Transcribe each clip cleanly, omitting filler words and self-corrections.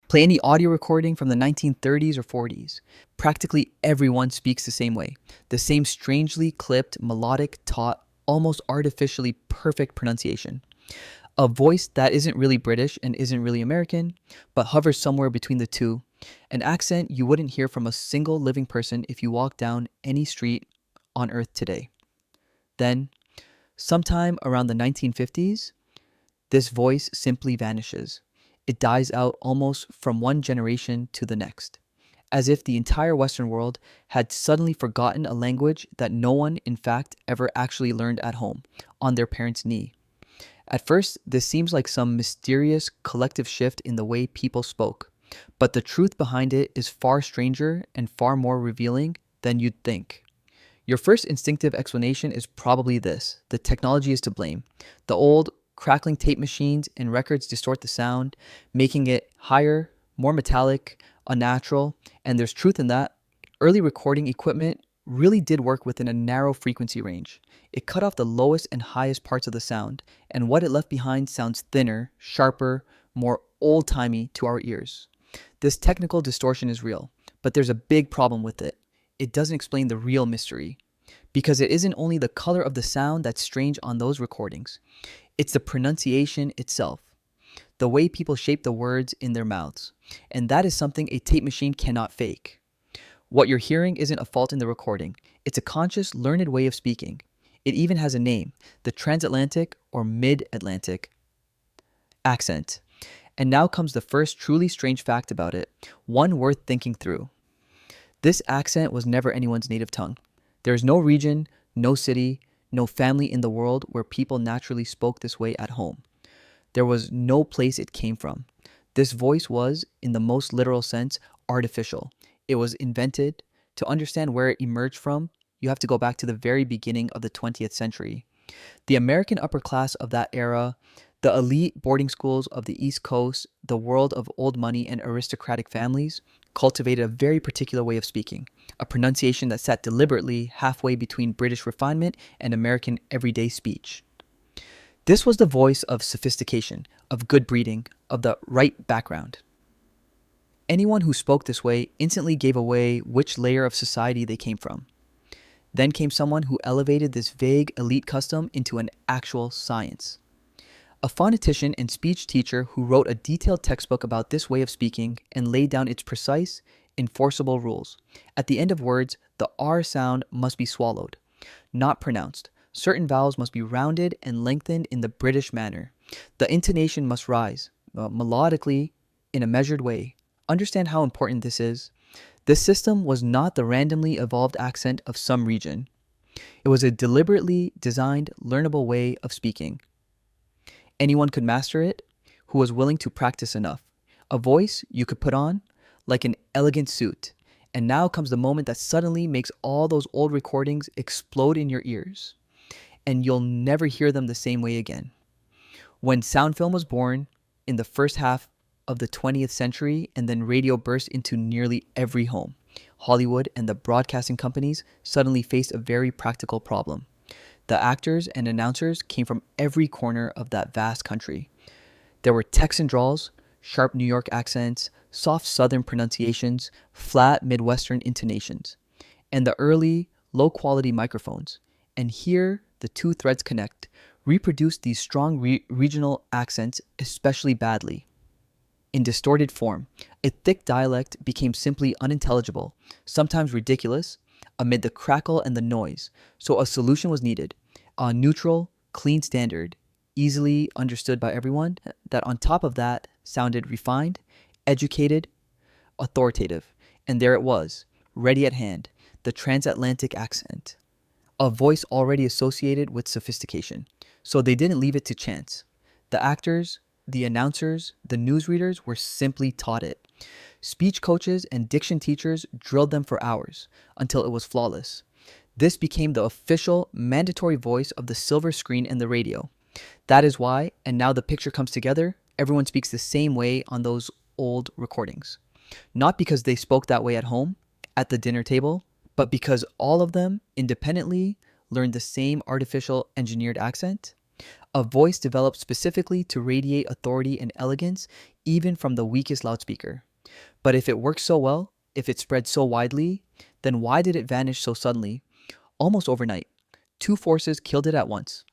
Play any audio recording from the 1930s or 40s. Practically everyone speaks the same way. The same strangely clipped, melodic, taut, almost artificially perfect pronunciation. A voice that isn't really British and isn't really American, but hovers somewhere between the two. An accent you wouldn't hear from a single living person if you walked down any street on Earth today. Then, sometime around the 1950s, this voice simply vanishes. It dies out almost from one generation to the next, as if the entire Western world had suddenly forgotten a language that no one, in fact, ever actually learned at home, on their parents' knee. At first, this seems like some mysterious collective shift in the way people spoke, but the truth behind it is far stranger and far more revealing than you'd think. Your first instinctive explanation is probably this: the technology is to blame. The old, crackling tape machines and records distort the sound, making it higher, more metallic, unnatural, and there's truth in that. Early recording equipment really did work within a narrow frequency range. It cut off the lowest and highest parts of the sound, and what it left behind sounds thinner, sharper, more old-timey to our ears. This technical distortion is real, but there's a big problem with it. It doesn't explain the real mystery, because it isn't only the color of the sound that's strange on those recordings. It's the pronunciation itself, the way people shape the words in their mouths, and that is something a tape machine cannot fake. What you're hearing isn't a fault in the recording. It's a conscious, learned way of speaking. It even has a name, the Transatlantic or Mid-Atlantic accent. And now comes the first truly strange fact about it, one worth thinking through. This accent was never anyone's native tongue. There is no region, no city, no family in the world where people naturally spoke this way at home. There was no place it came from. This voice was, in the most literal sense, artificial. It was invented. To understand where it emerged from, you have to go back to the very beginning of the 20th century. The American upper class of that era, the elite boarding schools of the East Coast, the world of old money and aristocratic families, cultivated a very particular way of speaking, a pronunciation that sat deliberately halfway between British refinement and American everyday speech. This was the voice of sophistication, of good breeding, of the right background. Anyone who spoke this way instantly gave away which layer of society they came from. Then came someone who elevated this vague elite custom into an actual science. A phonetician and speech teacher who wrote a detailed textbook about this way of speaking and laid down its precise, enforceable rules. At the end of words, the R sound must be swallowed, not pronounced. Certain vowels must be rounded and lengthened in the British manner. The intonation must rise, melodically, in a measured way. Understand how important this is. This system was not the randomly evolved accent of some region. It was a deliberately designed, learnable way of speaking. Anyone could master it who was willing to practice enough. A voice you could put on like an elegant suit. And now comes the moment that suddenly makes all those old recordings explode in your ears. And you'll never hear them the same way again. When sound film was born in the first half of the 20th century and then radio burst into nearly every home, Hollywood and the broadcasting companies suddenly faced a very practical problem. The actors and announcers came from every corner of that vast country. There were Texan drawls, sharp New York accents, soft Southern pronunciations, flat Midwestern intonations, and the early, low-quality microphones. And here, the two threads connect, reproduce these strong regional accents especially badly. In distorted form, a thick dialect became simply unintelligible, sometimes ridiculous, amid the crackle and the noise. So a solution was needed, a neutral, clean standard, easily understood by everyone, that on top of that sounded refined, educated, authoritative. And there it was, ready at hand, the transatlantic accent, a voice already associated with sophistication. So they didn't leave it to chance. The actors, the announcers, the newsreaders were simply taught it. Speech coaches and diction teachers drilled them for hours until it was flawless. This became the official, mandatory voice of the silver screen and the radio. That is why, and now the picture comes together, everyone speaks the same way on those old recordings. Not because they spoke that way at home, at the dinner table, but because all of them independently learned the same artificial engineered accent. A voice developed specifically to radiate authority and elegance, even from the weakest loudspeaker. But if it worked so well, if it spread so widely, then why did it vanish so suddenly, almost overnight? Two forces killed it at once,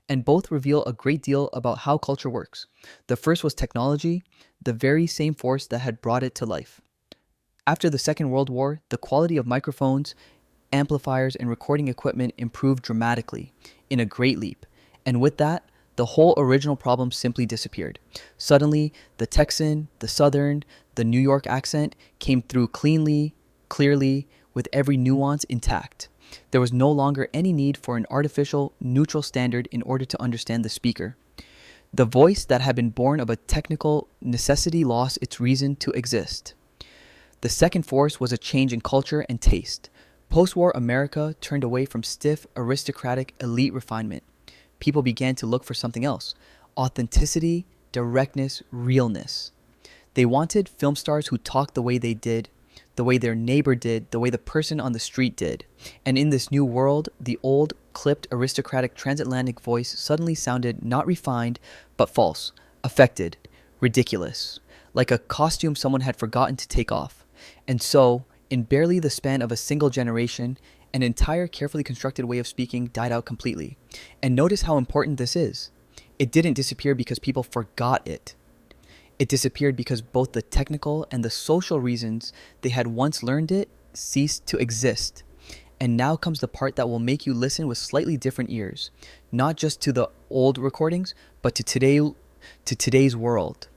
and both reveal a great deal about how culture works. The first was technology, the very same force that had brought it to life. After the Second World War, the quality of microphones, amplifiers, and recording equipment improved dramatically, in a great leap. And with that, the whole original problem simply disappeared. Suddenly, the Texan, the Southern, the New York accent came through cleanly, clearly, with every nuance intact. There was no longer any need for an artificial, neutral standard in order to understand the speaker. The voice that had been born of a technical necessity lost its reason to exist. The second force was a change in culture and taste. Post-war America turned away from stiff, aristocratic, elite refinement. People began to look for something else: authenticity, directness, realness. They wanted film stars who talked the way they did, the way their neighbor did, the way the person on the street did. And in this new world, the old, clipped, aristocratic transatlantic voice suddenly sounded not refined, but false, affected, ridiculous, like a costume someone had forgotten to take off. And so, in barely the span of a single generation, an entire carefully constructed way of speaking died out completely. And notice how important this is. It didn't disappear because people forgot it. It disappeared because both the technical and the social reasons they had once learned it ceased to exist. And now comes the part that will make you listen with slightly different ears, not just to the old recordings, but to today's world.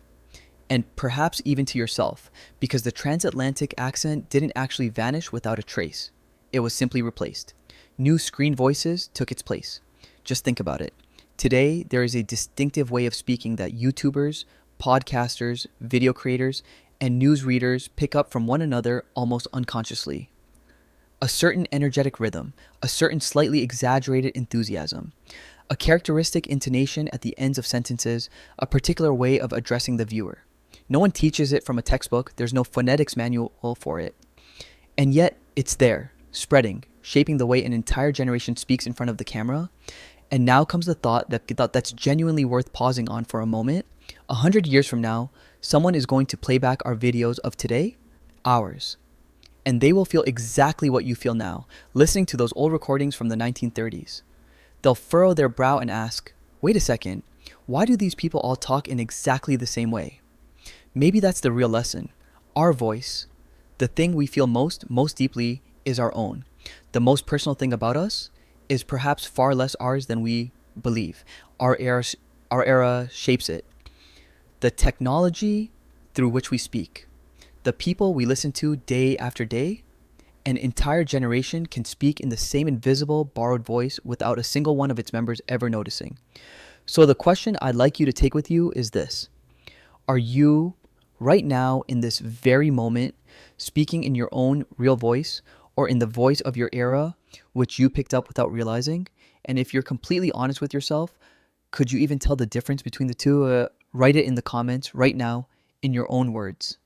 And perhaps even to yourself, because the transatlantic accent didn't actually vanish without a trace. It was simply replaced. New screen voices took its place. Just think about it. Today, there is a distinctive way of speaking that YouTubers, podcasters, video creators, and news readers pick up from one another almost unconsciously. A certain energetic rhythm, a certain slightly exaggerated enthusiasm, a characteristic intonation at the ends of sentences, a particular way of addressing the viewer. No one teaches it from a textbook. There's no phonetics manual for it. And yet, it's there, spreading, shaping the way an entire generation speaks in front of the camera. And now comes the thought that's genuinely worth pausing on for a moment. 100 years from now, someone is going to play back our videos of today, ours. And they will feel exactly what you feel now, listening to those old recordings from the 1930s. They'll furrow their brow and ask, wait a second, why do these people all talk in exactly the same way? Maybe that's the real lesson. Our voice, the thing we feel most deeply, is our own. The most personal thing about us is perhaps far less ours than we believe. Our era shapes it. The technology through which we speak, the people we listen to day after day, an entire generation can speak in the same invisible, borrowed voice without a single one of its members ever noticing. So the question I'd like you to take with you is this. Are you, right now, in this very moment, speaking in your own real voice, or in the voice of your era, which you picked up without realizing? And if you're completely honest with yourself, could you even tell the difference between the two? Write it in the comments right now in your own words.